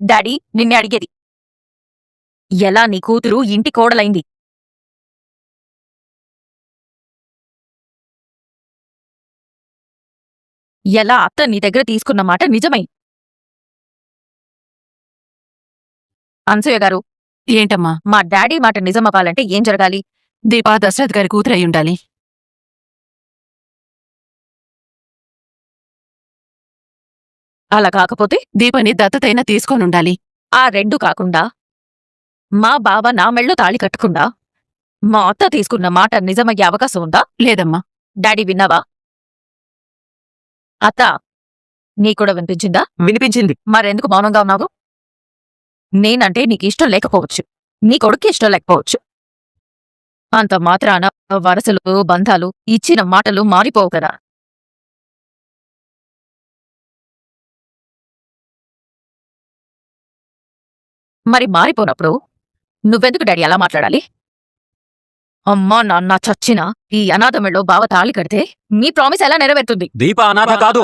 Daddy నిన్నే అడిగేది. ఎలా నీ కూతురు ఇంటి కోడలైంది? ఎలా అత్త నీ దగ్గర తీసుకున్న మాట నిజమై? అనసూయ గారు, ఏంటమ్మా? మా డాడీ మాట నిజమవ్వాలంటే ఏం జరగాలి? దీపా దశరథ్ గారి కూతురై ఉండాలి. అలా కాకపోతే దీపని దత్తతైనా తీసుకొనుండాలి. ఆ రెండు కాకుండా మా బావ నా మెళ్ళో తాళి కట్టకుండా మా అత్త తీసుకున్న మాట నిజమయ్యే అవకాశం ఉందా? లేదమ్మా. డాడీ విన్నావా? అత్త నీకూడా వినిపించిందా? వినిపించింది. మరెందుకు మౌనంగా ఉన్నావు? నేనంటే నీకిష్టం లేకపోవచ్చు, నీ కొడుక్కి ఇష్టం లేకపోవచ్చు. అంత మాత్రాన వరసలు బంధాలు ఇచ్చిన మాటలు మారిపోవు కదా. మరి మారిపోనప్పుడు నువ్వెందుకు డాడీ అలా మాట్లాడాలి? అమ్మా నాన్న చచ్చినా ఈ అనాథమెళ్ళో బావ తాళి కడితే మీ ప్రామిస్ ఎలా నెరవేరుతుంది? దీప అనాథ కాదు.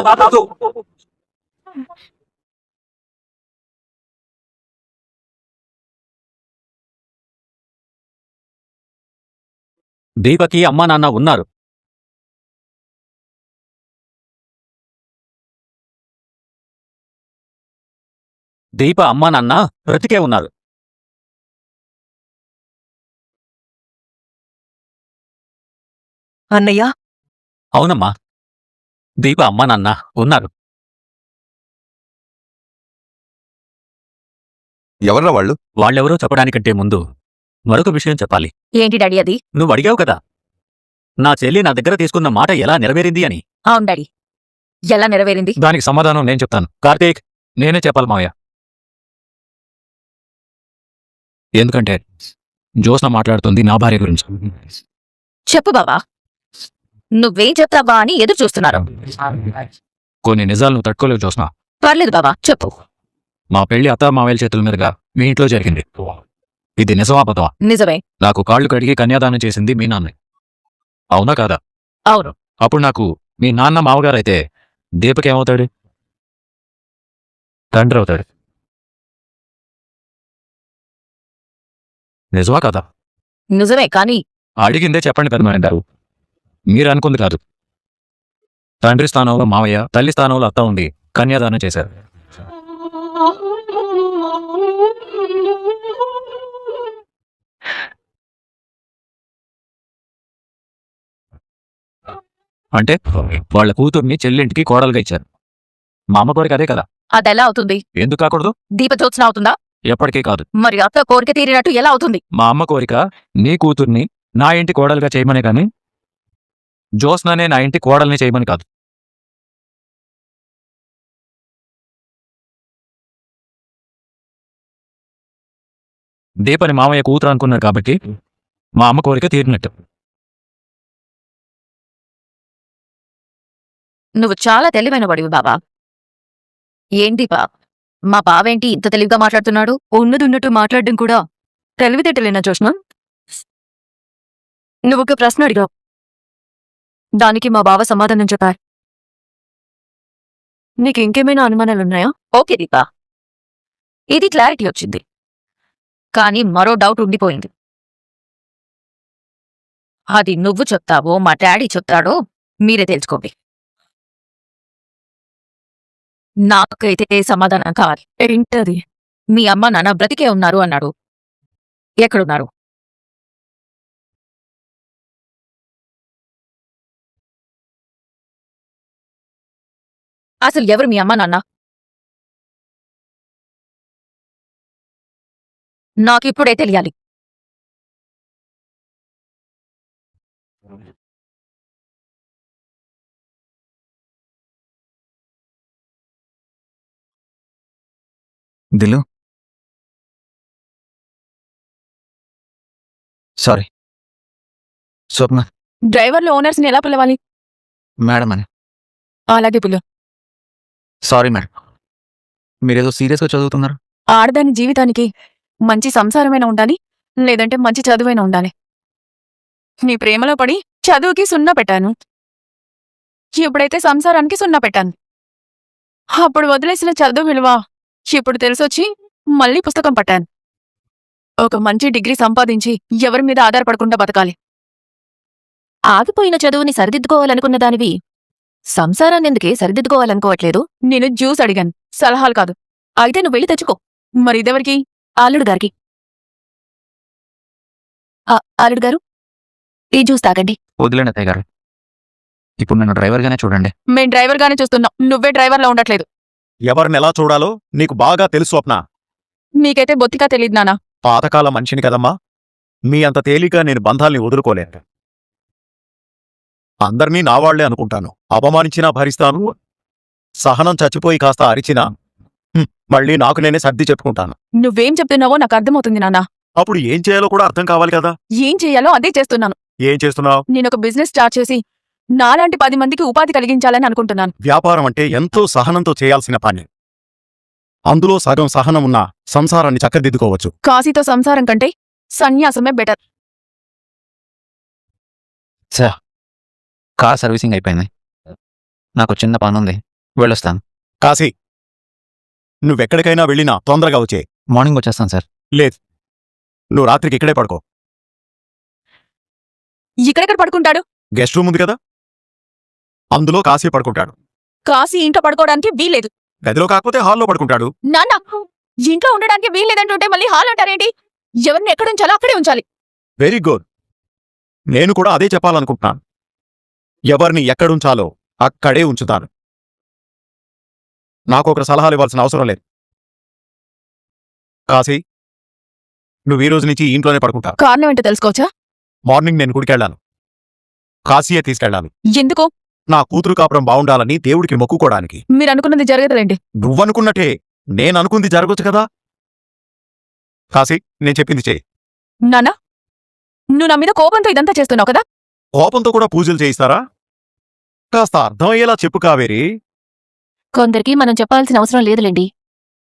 దీపకి అమ్మా నాన్న ఉన్నారు. దీప అమ్మా నాన్న బ్రతికే ఉన్నారు. అన్నయ్య, అవునమ్మా, దీప అమ్మా నాన్న ఉన్నారు. ఎవర్రా వాళ్ళు? వాళ్ళెవరో చెప్పడానికంటే ముందు మరొక విషయం చెప్పాలి. ఏంటి డాడీ అది? నువ్వు అడిగావు కదా, నా చెల్లి నా దగ్గర తీసుకున్న మాట ఎలా నెరవేరింది అని. అవును డాడీ, ఎలా నెరవేరింది? దానికి సమాధానం నేను చెప్తాను. కార్తీక్, నేనే చెప్పాలి మావయ్య. ఎందుకంటే జ్యోత్స్న మాట్లాడుతుంది నా భార్య గురించి. చెప్పు బావా, నువ్వేం చెప్తావా అని ఎదురు చూస్తున్నారు. కొన్ని నిజాలు నువ్వు తట్టుకోలేవు జ్యోత్స్న. పర్లేదు బావా, చెప్పు. మా పెళ్లి అత్త మావయ్యల చేతుల మీదుగా మీ ఇంట్లో జరిగింది. ఇది నిజమా అబద్ధమా? నిజమే. నాకు కాళ్ళు కడిగి కన్యాదానం చేసింది మీ నాన్నే, అవునా కాదా? అవును. అప్పుడు నాకు మీ నాన్న మావగారైతే దీపకేమవుతాడు? తండ్రి అవుతాడు. నిజమా కాదా? నిజమే, కానీ అడిగిందే చెప్పండి పెద్దమాయన గారు, మీరు అనుకుంది కాదు. తండ్రి స్థానంలో మావయ్య, తల్లి స్థానంలో అత్త ఉండి కన్యాదానం చేశారు. అంటే వాళ్ళ కూతుర్ని చెల్లింటికి కోడలుగా ఇచ్చారు. మా అమ్మ కోరిక అదే కదా. అదెలా అవుతుంది? ఎందుకు కాకూడదు? దీపజ్యోత్స్న అవుతుందా? ఎప్పటికీ కాదు. మరి అత్త కోరిక తీరినట్టు ఎలా అవుతుంది? మా అమ్మ కోరిక నీ కూతుర్ని నా ఇంటి కోడలుగా చేయమనే కానీ జ్యోత్స్ననే నా ఇంటి కోడల్ని చేయమని కాదు. దీపని మామయ్య కూతురు అనుకున్నారు కాబట్టి మా అమ్మ కోరిక తీరినట్టు. నువ్వు చాలా తెలివైన వాడివి బావా. ఏంటి బా, మా బావేంటి ఇంత తెలివిగా మాట్లాడుతున్నాడు? ఉన్నదున్నట్టు మాట్లాడడం కూడా తెలివితేటలేనా జ్యోత్స్న? నువ్వొక ప్రశ్న అడిగావు, దానికి మా బావ సమాధానం చెప్పారు. నీకింకేమైనా అనుమానాలున్నాయా? ఓకే దీపా, ఇది క్లారిటీ వచ్చింది. కానీ మరో డౌట్ ఉండిపోయింది. అది నువ్వు చెప్తావో మా డాడీ చెప్తాడో మీరే తెలుసుకోండి. నాకైతే సమాధానం కావాలి. ఏంటది? మీ అమ్మ నాన్న బ్రతికే ఉన్నారు అన్నాడు. ఎక్కడున్నారు? అసలు ఎవరు మీ అమ్మ నాన్న? నాకిప్పుడే తెలియాలి. దిలు, సారీ. స్వప్న, డ్రైవర్లు ఓనర్స్ని ఎలా పిలవాలి? మేడం అని. అలాగే పిలు. సారీ మేడం, మీరేదో సీరియస్గా చదువుతున్నారు. ఆడదాని జీవితానికి మంచి సంసారమైనా ఉండాలి, లేదంటే మంచి చదువైనా ఉండాలి. నీ ప్రేమలో పడి చదువుకి సున్నా పెట్టాను, ఇప్పుడైతే సంసారానికి సున్నా పెట్టాను. అప్పుడు వదిలేసిన చదువు విలువ ఇప్పుడు తెలిసొచ్చి మళ్ళీ పుస్తకం పట్టాను. ఒక మంచి డిగ్రీ సంపాదించి ఎవరి మీద ఆధారపడకుండా బతకాలి. ఆగిపోయిన చదువుని సరిదిద్దుకోవాలనుకున్న దానివి సంసారాన్నెందుకే సరిదిద్దుకోవాలనుకోవట్లేదు? నేను జ్యూస్ అడిగాను, సలహాలు కాదు. అయితే నువ్వు వెళ్ళి తెచ్చుకో. మరి ఇదెవరికి? అల్లుడు గారికి. అల్లుడు గారు, ఈ జ్యూస్ తాగండి. వదిలేండి అత్తయ్య గారు. ఇప్పుడు నన్ను డ్రైవర్గానే చూడండి. మేం డ్రైవర్ గానే చూస్తున్నాం, నువ్వే డ్రైవర్లా ఉండట్లేదు. ఎవరినెలా చూడాలో నీకు బాగా తెలుసు స్వప్న. మీకైతే బొత్తిగా తెలియదు నానా. పాతకాల మనిషిని కదమ్మా. మీ అంత తేలిక నేను బంధాల్ని వదులుకోలేను. అందర్నీ నావాళ్లే అనుకుంటాను. అవమానించినా భరిస్తాను. సహనం చచ్చిపోయి కాస్త అరిచినా మళ్ళీ నాకు నేనే సర్ది చెప్పుకుంటాను. నువ్వేం చెప్తున్నావో నాకు అర్థమవుతుంది నానా. అప్పుడు ఏం చేయాలో కూడా అర్థం కావాలి కదా. ఏం చెయ్యాలో అదే చేస్తున్నాను. ఏం చేస్తున్నావు? నేనొక బిజినెస్ స్టార్ట్ చేసి నాలాంటి 10 మందికి ఉపాధి కలిగించాలని అనుకుంటున్నాను. వ్యాపారం అంటే ఎంతో సహనంతో చేయాల్సిన పని. అందులో సగం సహనం ఉన్న సంసారాన్ని చక్కదిద్దుకోవచ్చు. కాశీతో సంసారం కంటే సన్యాసమే బెటర్. కార్ సర్వీసింగ్ అయిపోయింది. నాకు చిన్న పని ఉంది, వెళ్ళొస్తాను. కాశీ, నువ్వెక్కడికైనా వెళ్ళినా తొందరగా వచ్చే. మార్నింగ్ వచ్చేస్తాను సార్. లేదు, నువ్వు రాత్రికి ఇక్కడే పడుకో. ఇక్కడెక్కడ పడుకుంటాడు? గెస్ట్ రూమ్ ఉంది కదా, అందులో కాశీ పడుకుంటాడు. కాశీ ఇంట్లో పడుకోవడానికి వీల్లేదు. గదిలో కాకపోతే హాల్లో పడుకుంటాడు. నాన్న, ఇంట్లో ఉండడానికి వీల్లేదంటుంటే మళ్ళీ హాల్ అంటారేంటి? ఎవరిని ఎక్కడుంచాలో అక్కడే ఉంచాలి. Very good. నేను కూడా అదే చెప్పాలనుకుంటున్నాను. ఎవరిని ఎక్కడుంచాలో అక్కడే ఉంచుతాను. నాకొకరు సలహాలు ఇవ్వాల్సిన అవసరం లేదు. కాశీ, నువ్వు ఈ రోజు నుంచి ఈ ఇంట్లోనే పడుకుంటా. కారణం ఏంటో తెలుసుకోవచ్చా? మార్నింగ్ నేను గుడికెళ్ళాను. కాశీయే తీసుకెళ్ళాను. ఎందుకు? నా కూతురు కాపురం బావుండాలని దేవుడికి మొక్కుకోవడానికి. మీరు అనుకున్నది జరగదులేండి. నువ్వనుకున్నట్టే నేననుకుంది జరగొచ్చు కదా. కాశీ, నేను చెప్పింది చెయ్యి. నాన్న, నువ్వు నా మీద కోపంతో ఇదంతా చేస్తున్నావు కదా? కోపంతో కూడా పూజలు చేయిస్తారా? కాస్త అర్థమయ్యేలా చెప్పు కావేరి. కొందరికి మనం చెప్పాల్సిన అవసరం లేదులేండి.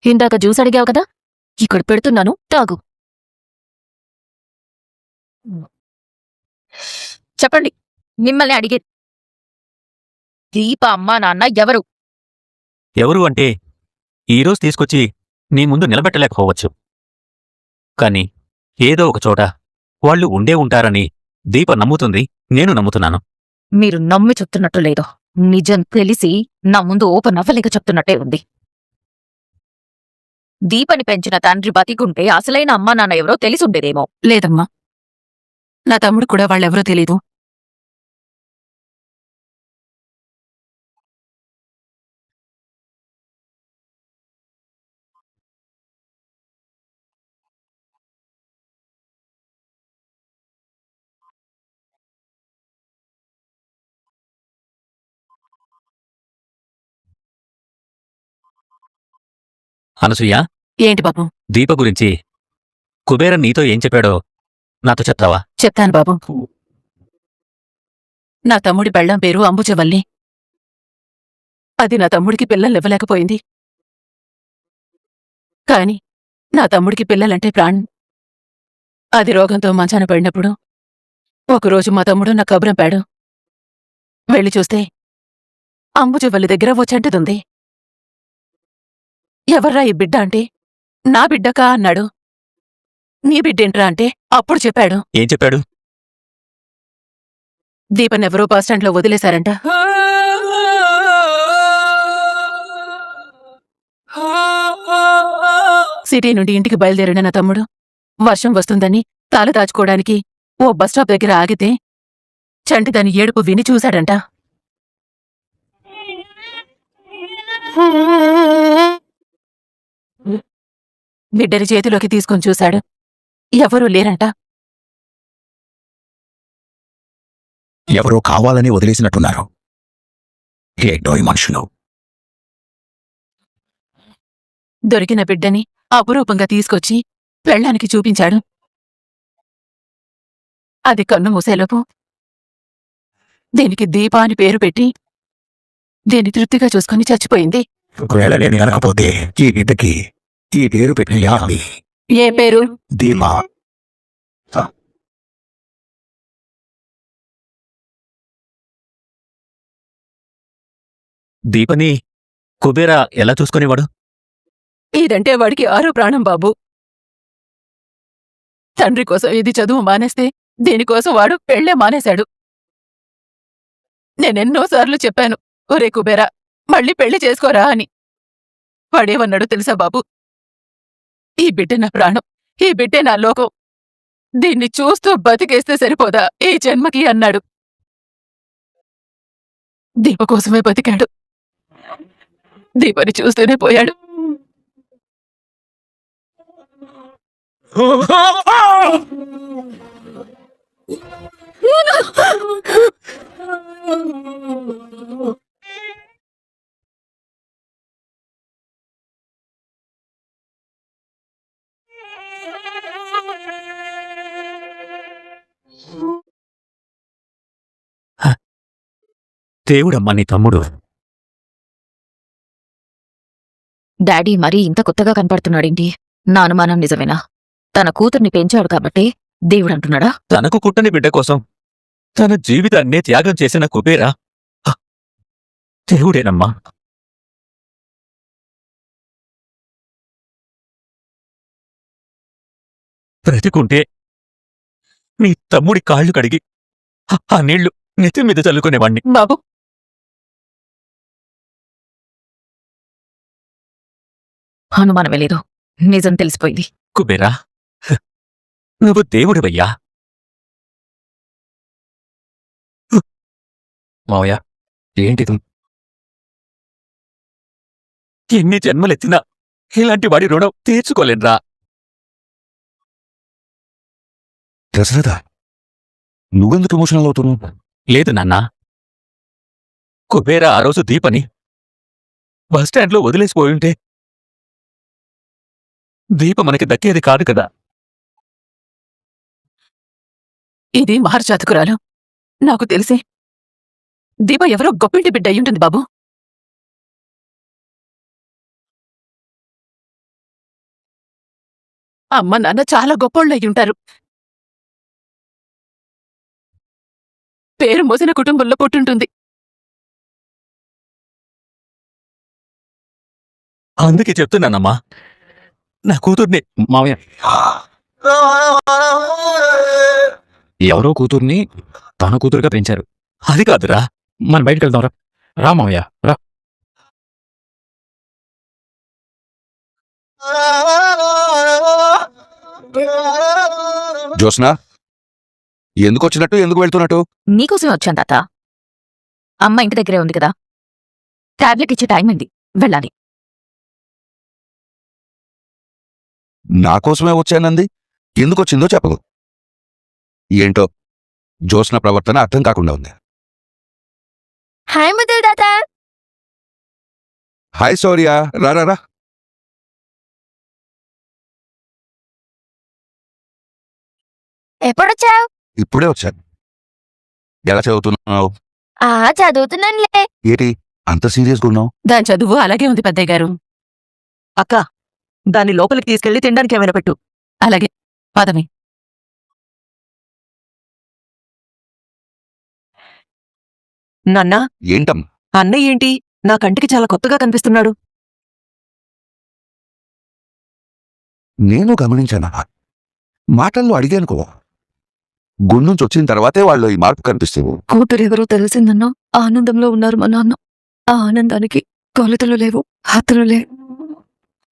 ఇందాక జ్యూస్ అడిగావు కదా, ఇక్కడ పెడుతున్నాను, తాగు. చెప్పండి, మిమ్మల్ని అడిగేది. దీప అమ్మా నాన్న ఎవరు? ఎవరు అంటే ఈరోజు తీసుకొచ్చి నీ ముందు నిలబెట్టలేకపోవచ్చు. కాని ఏదో ఒక చోట వాళ్ళు ఉండే ఉంటారని దీప నమ్ముతుంది, నేను నమ్ముతున్నాను. మీరు నమ్మి చెప్తున్నట్టు లేదో, నిజం తెలిసి నా ముందు ఓపెన్ అవ్వలేక చెప్తున్నట్టే ఉంది. దీపని పెంచిన తండ్రి బతికుంటే అసలైన అమ్మా నాన్న ఎవరో తెలిసుండేదేమో. లేదమ్మా, నా తమ్ముడు కూడా వాళ్ళెవరో తెలీదు. అనసూయ, ఏంటి బాబు? దీప గురించి కుబేర నీతో ఏం చెప్పాడో నాతో చెప్తావా? చెప్తాను బాబు. నా తమ్ముడి పెళ్ళాం పేరు అంబుజవల్లి. అది నా తమ్ముడికి పిల్లలివ్వలేకపోయింది. కాని నా తమ్ముడికి పిల్లలంటే ప్రాణం. అది రోగంతో మంచాన పడినప్పుడు ఒకరోజు మా తమ్ముడు నా కబురంపాడు. వెళ్ళి చూస్తే అంబుజవల్లి దగ్గర ఓ చంటిదుంది. ఎవర్రా ఈ బిడ్డ అంటే, నా బిడ్డకా అన్నాడు. నీ బిడ్డేంట్రా అంటే అప్పుడు చెప్పాడు. ఏం చెప్పాడు? దీపనెవరో బస్టాండ్లో వదిలేశారంట. సిటీ నుండి ఇంటికి బయలుదేరిన నా తమ్ముడు వర్షం వస్తుందని తాళ దాచుకోవడానికి ఓ బస్టాప్ దగ్గర ఆగితే చంటిదాని ఏడుపు విని చూశాడంట. బిడ్డని చేతిలోకి తీసుకొని చూశాడు. ఎవరూ లేరంట. ఎవరో కావాలని వదిలేసినట్టున్నారు. ఏంటో ఈ మనుషులు. దొరికిన బిడ్డని అపురూపంగా తీసుకొచ్చి పెళ్ళానికి చూపించాడు. అది కన్ను మూసేలోపు దీనికి దీప అని పేరు పెట్టి దీన్ని తృప్తిగా చూసుకుని చచ్చిపోయింది. ఒకవేళ నేను అనకపోతే ఈ బిడ్డకి ఈ పేరు పెట్టిన ఏ పేరు? దీపా. దీపని కుబేర ఎలా చూసుకునేవాడు? ఇదంటే వాడికి ఆరో ప్రాణం బాబు. తండ్రి కోసం ఇది చదువు మానేస్తే దీనికోసం వాడు పెళ్ళే మానేశాడు. నేనెన్నోసార్లు చెప్పాను, ఒరే కుబేరా మళ్ళీ పెళ్లి చేసుకోరా అని. వాడేమన్నాడు తెలుసా బాబు? ఈ బిడ్డ నా ప్రాణం, ఈ బిడ్డే నా లోకం, దీన్ని చూస్తూ బతికేస్తే సరిపోదా ఈ జన్మకి అన్నాడు. దీప కోసమే బతికాడు. దీపని చూస్తూనే పోయాడు. దేవుడమ్మా నీ తమ్ముడు. డాడీ మరీ ఇంత కొత్తగా కనపడుతున్నాడేంటి? నా అనుమానం నిజమేనా? తన కూతుర్ని పెంచాడు కాబట్టే దేవుడంటున్నాడా? తనకు కుట్టని బిడ్డ కోసం తన జీవితాన్నే త్యాగం చేసిన కుబేరా దేవుడేనమ్మా. బ్రతికుంటే నీ తమ్ముడి కాళ్ళు కడిగి ఆ నీళ్లు నెత్తి మీద చల్లుకునేవాణ్ణి. బాబు, అనుమానమే లేదు, నిజం తెలిసిపోయింది. కుబేరా నువ్వు దేవుడివయ్యా. మావయ్య ఏంటిది? ఎన్ని జన్మలెత్తినా ఇలాంటి వాడి రుణం తీర్చుకోలేన్రా. దశరథ, నువ్వెందుకు ఎమోషనల్ అవుతున్నావు? లేదు నాన్నా, కుబేరా ఆ రోజు దీపని బస్టాండ్లో వదిలేసిపోయుంటే దీప మనకి దక్కేది కాదు కదా. ఇది మహర్జాతకురాలు. నాకు తెలిసి దీప ఎవరో గొప్పింటి బిడ్డ అయ్యుంటుంది బాబు. అమ్మ నాన్న చాలా గొప్పోళ్ళు అయ్యుంటారు. పేరు మోసిన కుటుంబంలో పుట్టుంటుంది. అందుకే చెప్తున్నానమ్మా, నా కూతుర్ని. మావయ్య ఎవరో కూతుర్ని తన కూతురుగా పెంచారు. అది కాదురా. మనం బయటకు వెళ్దాం రా. రా మావయ్య రా. జ్యోత్స్నా, ఎందుకు వచ్చినట్టు, ఎందుకు వెళ్తున్నట్టు? నీకోసమే వచ్చాను తాత. అమ్మ ఇంటి దగ్గరే ఉంది కదా, టాబ్లెట్ ఇచ్చే టైం అయింది, వెళ్ళాలి. నా కోసమే వచ్చానంది, ఎందుకొచ్చిందో చెప్పదు. ఏంటో జ్యోత్స్న ప్రవర్తన అర్థం కాకుండా ఉంది. హాయ్ ముద్దుల తాత. హాయ్ శౌర్య, రా రా రా. ఎప్పుడొచ్చావు? ఇప్పుడే వచ్చాను. ఎలా చదువుతున్నావు? చదువుతున్నానులే. ఏంటి అంత సీరియస్గా ఉన్నావు? దాని చదువు అలాగే ఉంది పెద్దయ్య గారు. అక్క, దాన్ని లోపలికి తీసుకెళ్లి తినడానికి ఏమైనా పెట్టు. అలాగే పదవి. నాన్నా, ఏంటం? అన్నయ్య ఏంటి నా కంటికి చాలా కొత్తగా కనిపిస్తున్నాడు? నేను గమనించానా? మాటల్లో అడిగానుకో, గుండెంచి వచ్చిన తర్వాతే వాళ్ళు ఈ మార్పు కనిపిస్తావు. కూతురెవరో తెలిసిందన్నా ఆనందంలో ఉన్నారు మా నాన్న. ఆ ఆనందానికి కొలతలు లేవు, హద్దులు లేవు.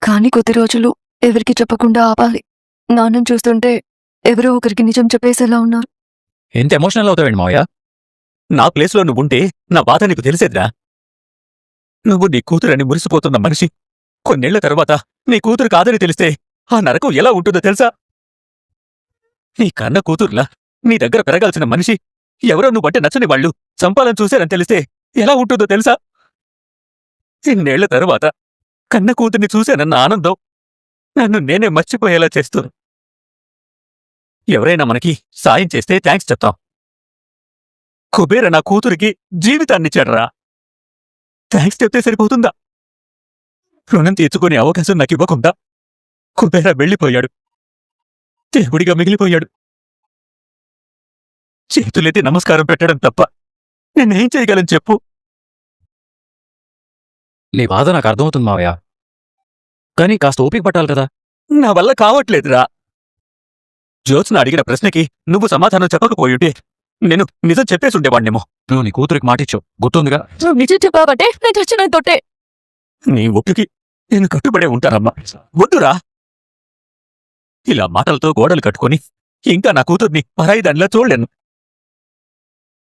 కాని కొద్ది రోజులు ఎవరికి చెప్పకుండా ఆపాలి. నాన్నని చూస్తుంటే ఎవరో ఒకరికి నిజం చెప్పేసేలా ఉన్నారు. ఎంత ఎమోషనల్ అవుతావేంటి మావయ్య? నా ప్లేస్లో నువ్వుంటే నా బాధ నీకు తెలిసేదిరా. నువ్వు నీ కూతురని మురిసిపోతున్న మనిషి కొన్నేళ్ల తర్వాత నీ కూతురు కాదని తెలిస్తే ఆ నరకం ఎలా ఉంటుందో తెలుసా? నీ కన్న కూతురులా నీ దగ్గర పెరగాల్సిన మనిషి ఎవరో నువ్వంటే నచ్చని వాళ్ళు చంపాలని చూశారని తెలిస్తే ఎలా ఉంటుందో తెలుసా? ఇన్నేళ్ల తరువాత కన్న కూతుర్ని చూశానన్న ఆనందం నన్ను నేనే మర్చిపోయేలా చేస్తుంది. ఎవరైనా మనకి సాయం చేస్తే థ్యాంక్స్ చెప్తాం. కుబేర నా కూతురికి జీవితాన్నిచ్చాడరా. థ్యాంక్స్ చెప్తే సరిపోతుందా? రుణం తీర్చుకునే అవకాశం నాకు ఇవ్వకుండా కుబేర వెళ్ళిపోయాడు, దేవుడిగా మిగిలిపోయాడు. చేతులెత్తి నమస్కారం పెట్టడం తప్ప నేనేం చేయగలను చెప్పు? నీ బాధ నాకు అర్థమవుతుంది మావయ్య. కానీ కాస్త ఓపిక పట్టాలి కదా. నా వల్ల కావట్లేదురా. జ్యోత్స్న అడిగిన ప్రశ్నకి నువ్వు సమాధానం చెప్పకపోయుంటే నేను నిజం చెప్పేసి ఉండేవాణ్ణేమో. నువ్వు నీ కూతురికి మాటిచ్చావు గుర్తుందిగా. నువ్వు నిజం చెప్పావంటే నేను చచ్చిన తొట్టే. నీ ఒప్పుకి నేను కట్టుబడే ఉంటానమ్మా. వద్దురా. ఇలా మాటలతో గోడలు కట్టుకొని ఇంకా నా కూతుర్ని పరాయి దానిలా చూడలేను.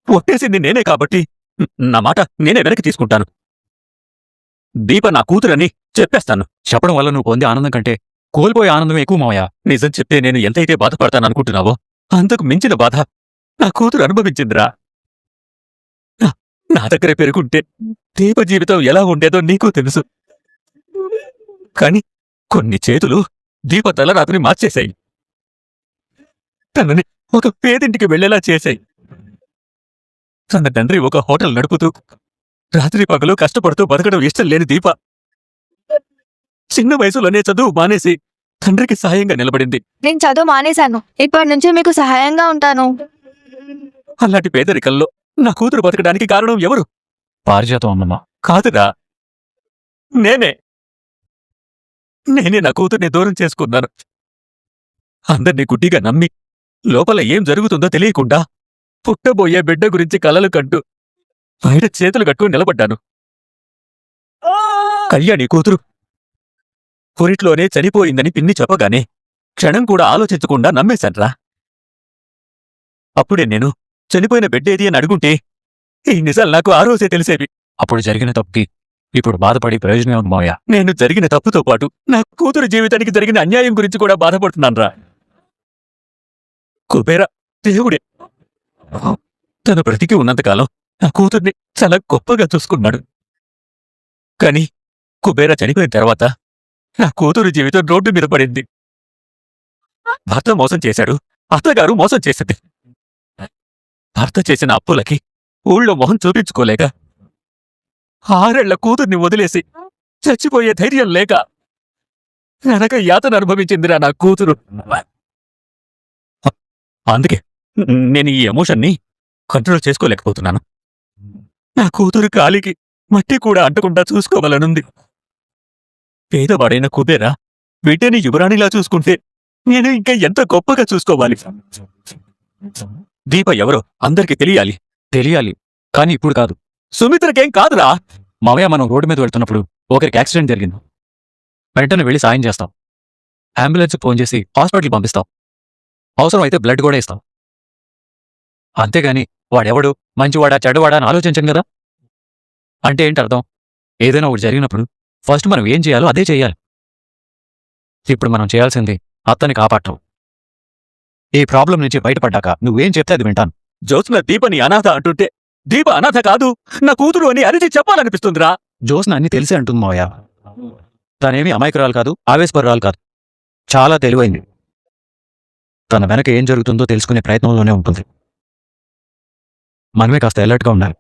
ఒట్టేసింది నేనే కాబట్టి నా మాట నేనే వెనక్కి తీసుకుంటాను. దీప నా కూతురని చెప్పేస్తాను. చెప్పడం వల్ల నువ్వు పొందే ఆనందం కంటే కోల్పోయే ఆనందం ఎక్కువ మావయ్య. నిజం చెప్తే నేను ఎంతైతే బాధపడతాననుకుంటున్నావో అంతకు మించిన బాధ నా కూతురు అనుభవించిందిరా. నా దగ్గర పెరుగుంటే దీప జీవితం ఎలా ఉండేదో నీకు తెలుసు. కాని కొన్ని చేతులు దీప తలరాత్రి మార్చేశాయి. తనని ఒక పేదింటికి వెళ్లేలా చేశాయి. తన తండ్రి ఒక హోటల్ నడుపుతూ రాత్రి పగలు కష్టపడుతూ బతకడం ఇష్టం లేని దీప చిన్న వయసులోనే చదువు మానేసి తండ్రికి సాయంగా నిలబడింది. నేను చదువు మానేశాను. ఇప్పటి నుంచి మీకు సహాయంగా ఉంటాను. అలాంటి పేదరికంలో నా కూతురు బతకడానికి కారణం ఎవరు? పారిజాతం అమ్మమ్మ. కాదురా, నేనే నా కూతుర్ని దూరం చేసుకున్నాను. అందర్నీ గుడ్డిగా నమ్మి లోపల ఏం జరుగుతుందో తెలియకుండా పుట్టబోయే బిడ్డ గురించి కలలు కంటూ బయట చేతులు కట్టుకుని నిలబడ్డాను. కళ్యాణి కూతురు పురిట్లోనే చనిపోయిందని పిన్ని చెప్పగానే క్షణం కూడా ఆలోచించకుండా నమ్మేశాన్రా. అప్పుడే నేను చనిపోయిన బిడ్డేది అని అడుగుంటే ఈ నిజాలు నాకు ఆ రోజే తెలిసేవి. అప్పుడు జరిగిన తప్పుకి ఇప్పుడు బాధపడి ప్రయోజనం ఉంది మావయ్య. నేను జరిగిన తప్పుతో పాటు నా కూతురు జీవితానికి జరిగిన అన్యాయం గురించి కూడా బాధపడుతున్నాన్రా. కుబేర దేవుడే. తను బ్రతికి ఉన్నంతకాలం నా కూతుర్ని చాలా గొప్పగా చూసుకున్నాడు. కాని కుబేర చనిపోయిన తర్వాత నా కూతురు జీవితం రోడ్డు మీద పడింది. భర్త మోసం చేశాడు, అత్తగారు మోసం చేసింది. భర్త చేసిన అప్పులకి ఊళ్ళో మొహం చూపించుకోలేక 6 ఏళ్ల కూతుర్ని వదిలేసి చచ్చిపోయే ధైర్యం లేక నరక యాతన అనుభవించిందిరా నా కూతురు. అందుకే నేను ఈ ఎమోషన్ని కంట్రోల్ చేసుకోలేకపోతున్నాను. నా కూతురు కాలికి మట్టి కూడా అంటకుండా చూసుకోవాలనుంది. పేదవాడైన కుబేరా బిడ్డని యువరాణిలా చూసుకుంటే నేను ఇంకా ఎంత గొప్పగా చూసుకోవాలి. దీప ఎవరో అందరికీ తెలియాలి. తెలియాలి, కానీ ఇప్పుడు కాదు. సుమిత్రకేం కాదురా. మావయ్య, మనం రోడ్డు మీద వెళ్తున్నప్పుడు ఒకరికి యాక్సిడెంట్ జరిగింది. వెంటనే వెళ్ళి సాయం చేస్తాం. అంబులెన్స్కి ఫోన్ చేసి హాస్పిటల్ పంపిస్తాం. అవసరం అయితే బ్లడ్ కూడా ఇస్తాం. అంతేగాని వాడెవడు మంచివాడా చెడ్డవాడా అని ఆలోచించం కదా. అంటే ఏంటి అర్థం? ఏదైనా ఒకటి జరిగినప్పుడు ఫస్ట్ మనం ఏం చేయాలో అదే చెయ్యాలి. ఇప్పుడు మనం చేయాల్సింది అత్తని కాపాడటం. ఈ ప్రాబ్లం నుంచి బయటపడ్డాక నువ్వేం చెప్తే అది వింటాను. జ్యోత్స్న దీపని అనాథ అంటుంటే దీప అనాథ కాదు నా కూతురు అని అరిచి చెప్పాలనిపిస్తుందిరా. జ్యోత్స్న అన్ని తెలిసే అంటుంది మావయ్య. తనేమీ అమాయకురాలు కాదు, ఆవేశపరురాలు కాదు. చాలా తెలివైంది. తన వెనక ఏం జరుగుతుందో తెలుసుకునే ప్రయత్నంలోనే ఉంటుంది. మనమే కాస్త అలర్ట్గా ఉండాలి.